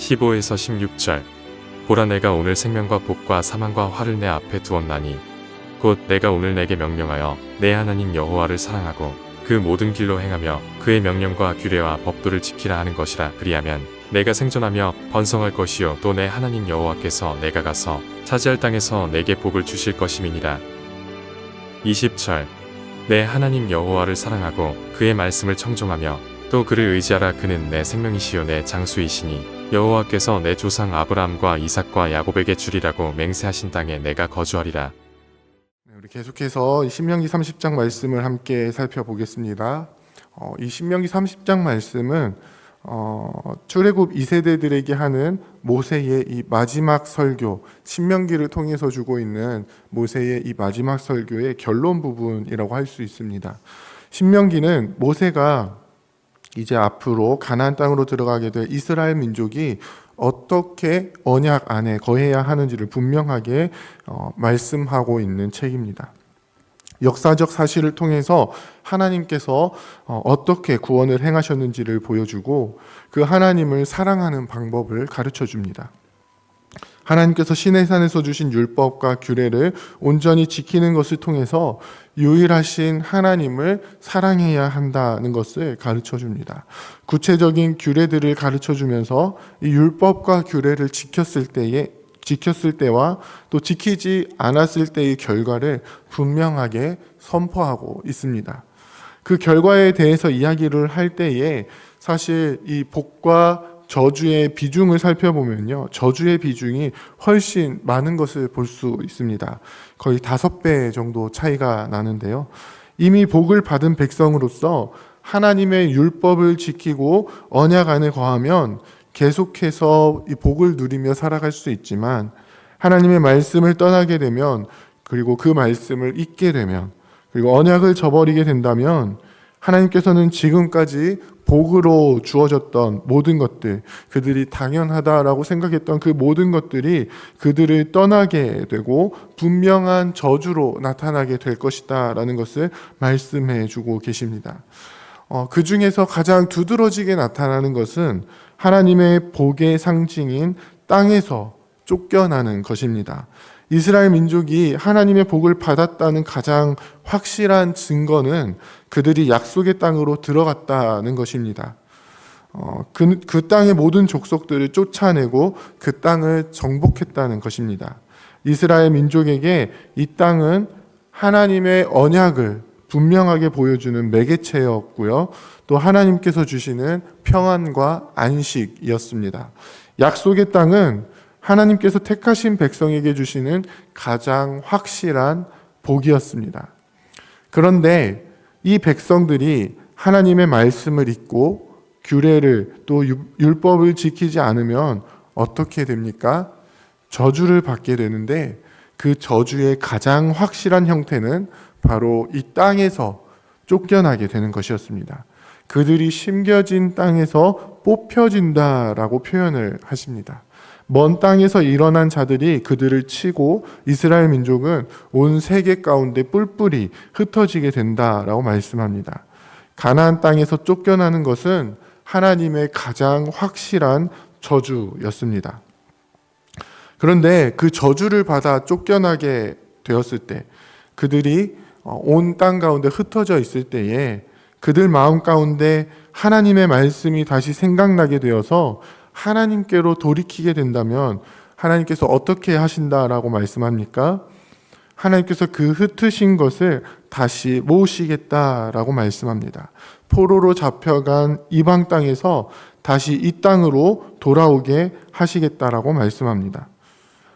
15에서 16절. 보라, 내가 오늘 생명과 복과 사망과 화를 내 앞에 두었나니 곧 내가 오늘 내게 명령하여 내 하나님 여호와를 사랑하고 그 모든 길로 행하며 그의 명령과 규례와 법도를 지키라 하는 것이라. 그리하면 내가 생존하며 번성할 것이요 또 내 하나님 여호와께서 내가 가서 차지할 땅에서 내게 복을 주실 것임이니라. 20절. 내 하나님 여호와를 사랑하고 그의 말씀을 청종하며 또 그를 의지하라. 그는 내 생명이시요 내 장수이시니 여호와께서 내 조상 아브라함과 이삭과 야곱에게 주리라고 맹세하신 땅에 내가 거주하리라. 우리 계속해서 신명기 30장 말씀을 함께 살펴보겠습니다. 이 신명기 30장 말씀은 출애굽 2세대들에게 하는 모세의 이 마지막 설교, 신명기를 통해서 주고 있는 모세의 이 마지막 설교의 결론 부분이라고 할 수 있습니다. 신명기는 모세가 이제 앞으로 가나안 땅으로 들어가게 될 이스라엘 민족이 어떻게 언약 안에 거해야 하는지를 분명하게 말씀하고 있는 책입니다. 역사적 사실을 통해서 하나님께서 어떻게 구원을 행하셨는지를 보여주고 그 하나님을 사랑하는 방법을 가르쳐 줍니다. 하나님께서 시내산에서 주신 율법과 규례를 온전히 지키는 것을 통해서 유일하신 하나님을 사랑해야 한다는 것을 가르쳐 줍니다. 구체적인 규례들을 가르쳐 주면서 이 율법과 규례를 지켰을 때와 또 지키지 않았을 때의 결과를 분명하게 선포하고 있습니다. 그 결과에 대해서 이야기를 할 때에 사실 이 복과 저주의 비중을 살펴보면요, 저주의 비중이 훨씬 많은 것을 볼 수 있습니다. 거의 5배 정도 차이가 나는데요. 이미 복을 받은 백성으로서 하나님의 율법을 지키고 언약 안에 거하면 계속해서 이 복을 누리며 살아갈 수 있지만, 하나님의 말씀을 떠나게 되면, 그리고 그 말씀을 잊게 되면, 그리고 언약을 저버리게 된다면 하나님께서는 지금까지 복으로 주어졌던 모든 것들, 그들이 당연하다라고 생각했던 그 모든 것들이 그들을 떠나게 되고 분명한 저주로 나타나게 될 것이다 라는 것을 말씀해 주고 계십니다. 그 중에서 가장 두드러지게 나타나는 것은 하나님의 복의 상징인 땅에서 쫓겨나는 것입니다. 이스라엘 민족이 하나님의 복을 받았다는 가장 확실한 증거는 그들이 약속의 땅으로 들어갔다는 것입니다. 그 땅의 모든 족속들을 쫓아내고 그 땅을 정복했다는 것입니다. 이스라엘 민족에게 이 땅은 하나님의 언약을 분명하게 보여주는 매개체였고요, 또 하나님께서 주시는 평안과 안식이었습니다. 약속의 땅은 하나님께서 택하신 백성에게 주시는 가장 확실한 복이었습니다. 그런데 이 백성들이 하나님의 말씀을 잊고 규례를 또 율법을 지키지 않으면 어떻게 됩니까? 저주를 받게 되는데, 그 저주의 가장 확실한 형태는 바로 이 땅에서 쫓겨나게 되는 것이었습니다. 그들이 심겨진 땅에서 뽑혀진다라고 표현을 하십니다. 먼 땅에서 일어난 자들이 그들을 치고 이스라엘 민족은 온 세계 가운데 뿔뿔이 흩어지게 된다라고 말씀합니다. 가나안 땅에서 쫓겨나는 것은 하나님의 가장 확실한 저주였습니다. 그런데 그 저주를 받아 쫓겨나게 되었을 때, 그들이 온 땅 가운데 흩어져 있을 때에 그들 마음 가운데 하나님의 말씀이 다시 생각나게 되어서 하나님께로 돌이키게 된다면 하나님께서 어떻게 하신다라고 말씀합니까? 하나님께서 그 흩으신 것을 다시 모으시겠다라고 말씀합니다. 포로로 잡혀간 이방 땅에서 다시 이 땅으로 돌아오게 하시겠다라고 말씀합니다.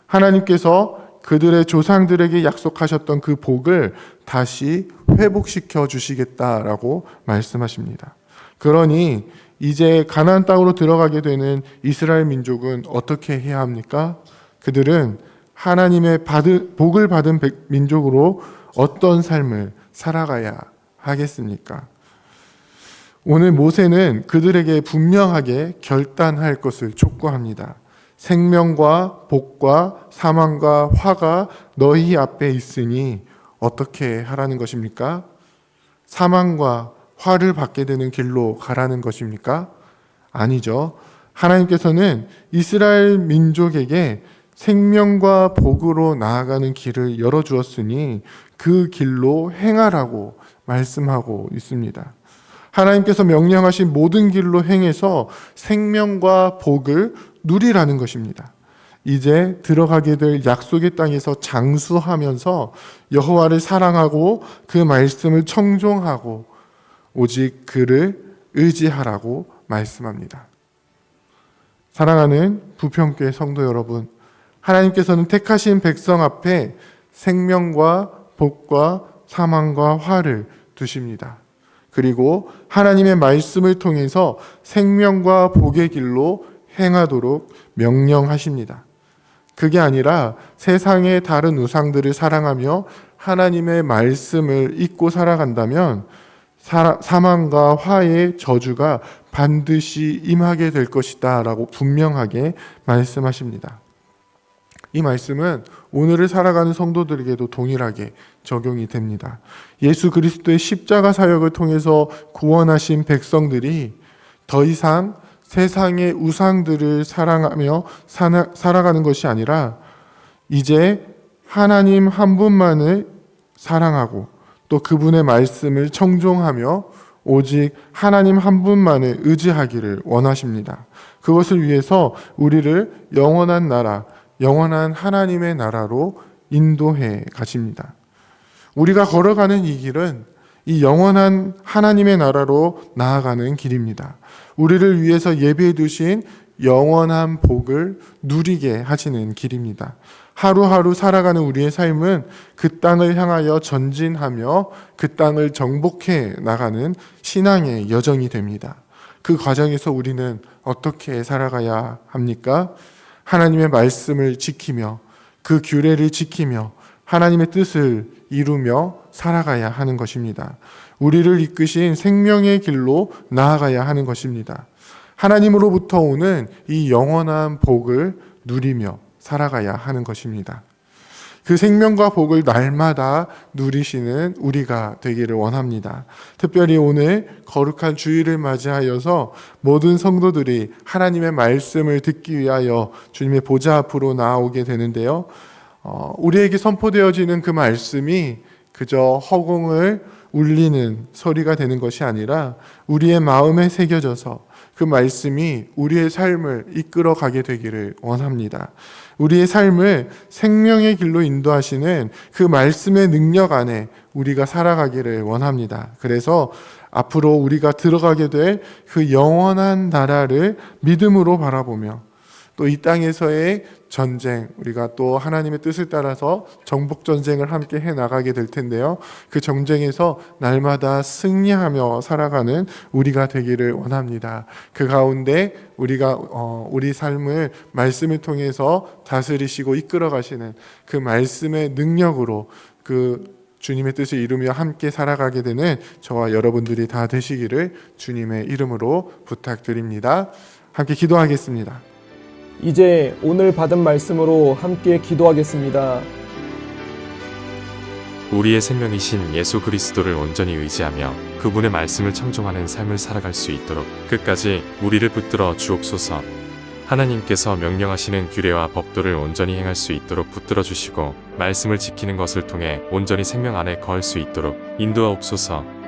하나님께서 그들의 조상들에게 약속하셨던 그 복을 다시 회복시켜 주시겠다라고 말씀하십니다. 그러니 이제 가나안 땅으로 들어가게 되는 이스라엘 민족은 어떻게 해야 합니까? 그들은 하나님의 복을 받은 민족으로 어떤 삶을 살아가야 하겠습니까? 오늘 모세는 그들에게 분명하게 결단할 것을 촉구합니다. 생명과 복과 사망과 화가 너희 앞에 있으니 어떻게 하라는 것입니까? 사망과 화를 받게 되는 길로 가라는 것입니까? 아니죠. 하나님께서는 이스라엘 민족에게 생명과 복으로 나아가는 길을 열어주었으니 그 길로 행하라고 말씀하고 있습니다. 하나님께서 명령하신 모든 길로 행해서 생명과 복을 누리라는 것입니다. 이제 들어가게 될 약속의 땅에서 장수하면서 여호와를 사랑하고 그 말씀을 청종하고 오직 그를 의지하라고 말씀합니다. 사랑하는 부평교회 성도 여러분, 하나님께서는 택하신 백성 앞에 생명과 복과 사망과 화를 두십니다. 그리고 하나님의 말씀을 통해서 생명과 복의 길로 행하도록 명령하십니다. 그게 아니라 세상의 다른 우상들을 사랑하며 하나님의 말씀을 잊고 살아간다면 사망과 화의 저주가 반드시 임하게 될 것이다 라고 분명하게 말씀하십니다. 이 말씀은 오늘을 살아가는 성도들에게도 동일하게 적용이 됩니다. 예수 그리스도의 십자가 사역을 통해서 구원하신 백성들이 더 이상 세상의 우상들을 사랑하며 살아가는 것이 아니라 이제 하나님 한 분만을 사랑하고 또 그분의 말씀을 청종하며 오직 하나님 한 분만을 의지하기를 원하십니다. 그것을 위해서 우리를 영원한 나라, 영원한 하나님의 나라로 인도해 가십니다. 우리가 걸어가는 이 길은 이 영원한 하나님의 나라로 나아가는 길입니다. 우리를 위해서 예비해 두신 영원한 복을 누리게 하시는 길입니다. 하루하루 살아가는 우리의 삶은 그 땅을 향하여 전진하며 그 땅을 정복해 나가는 신앙의 여정이 됩니다. 그 과정에서 우리는 어떻게 살아가야 합니까? 하나님의 말씀을 지키며 그 규례를 지키며 하나님의 뜻을 이루며 살아가야 하는 것입니다. 우리를 이끄신 생명의 길로 나아가야 하는 것입니다. 하나님으로부터 오는 이 영원한 복을 누리며 살아가야 하는 것입니다. 그 생명과 복을 날마다 누리시는 우리가 되기를 원합니다. 특별히 오늘 거룩한 주일을 맞이하여서 모든 성도들이 하나님의 말씀을 듣기 위하여 주님의 보좌 앞으로 나아오게 되는데요. 우리에게 선포되어지는 그 말씀이 그저 허공을 울리는 소리가 되는 것이 아니라 우리의 마음에 새겨져서 그 말씀이 우리의 삶을 이끌어 가게 되기를 원합니다. 우리의 삶을 생명의 길로 인도하시는 그 말씀의 능력 안에 우리가 살아가기를 원합니다. 그래서 앞으로 우리가 들어가게 될 그 영원한 나라를 믿음으로 바라보며 또 이 땅에서의 전쟁, 우리가 또 하나님의 뜻을 따라서 정복 전쟁을 함께 해 나가게 될 텐데요. 그 전쟁에서 날마다 승리하며 살아가는 우리가 되기를 원합니다. 그 가운데 우리가 우리 삶을 말씀을 통해서 다스리시고 이끌어 가시는 그 말씀의 능력으로 그 주님의 뜻을 이루며 함께 살아가게 되는 저와 여러분들이 다 되시기를 주님의 이름으로 부탁드립니다. 함께 기도하겠습니다. 이제 오늘 받은 말씀으로 함께 기도하겠습니다. 우리의 생명이신 예수 그리스도를 온전히 의지하며 그분의 말씀을 청종하는 삶을 살아갈 수 있도록 끝까지 우리를 붙들어 주옵소서. 하나님께서 명령하시는 규례와 법도를 온전히 행할 수 있도록 붙들어 주시고 말씀을 지키는 것을 통해 온전히 생명 안에 거할 수 있도록 인도하옵소서.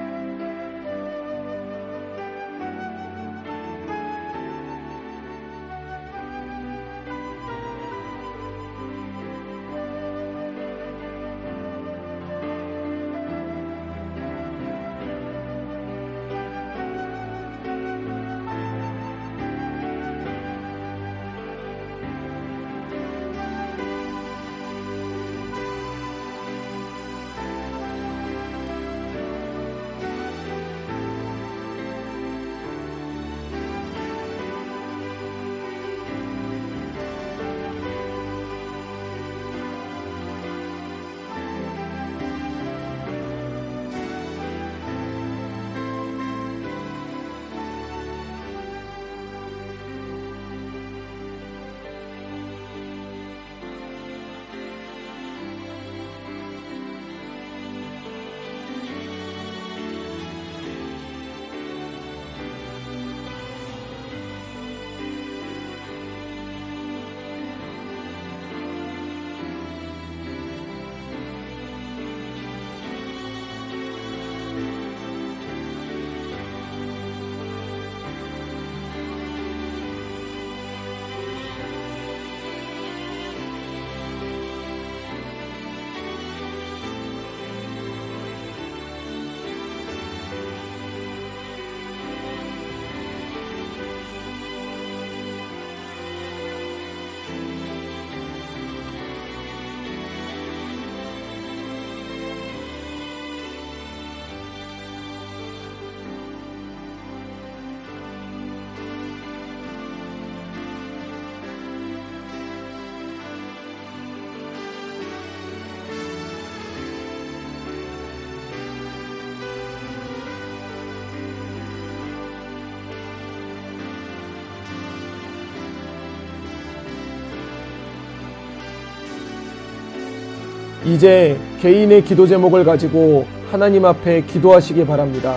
이제 개인의 기도 제목을 가지고 하나님 앞에 기도하시기 바랍니다.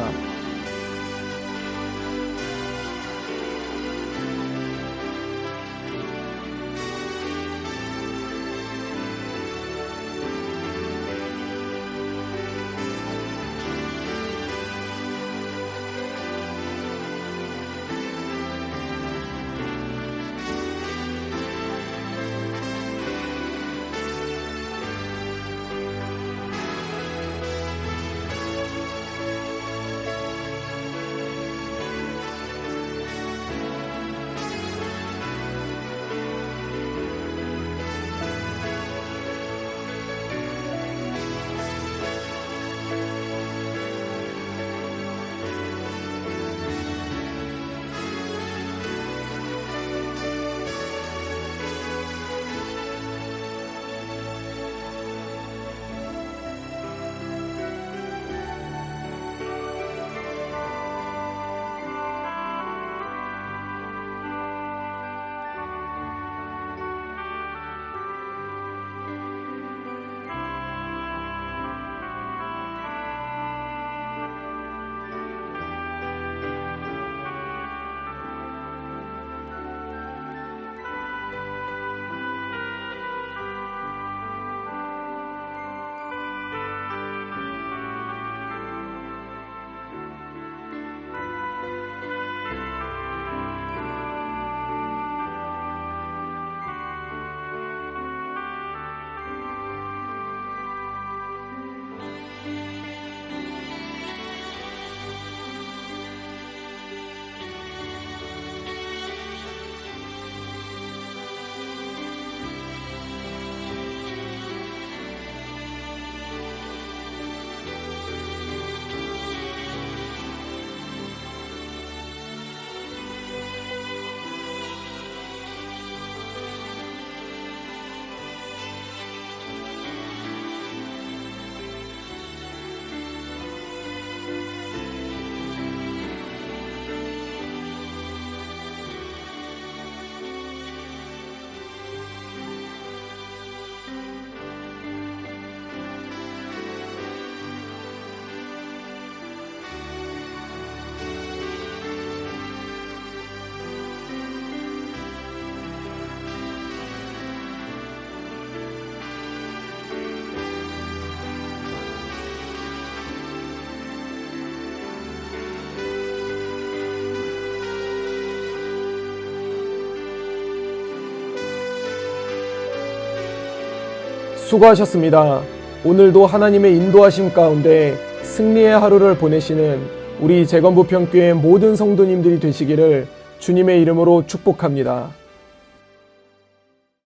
수고하셨습니다. 오늘도 하나님의 인도하심 가운데 승리의 하루를 보내시는 우리 재건부평교회 모든 성도님들이 되시기를 주님의 이름으로 축복합니다.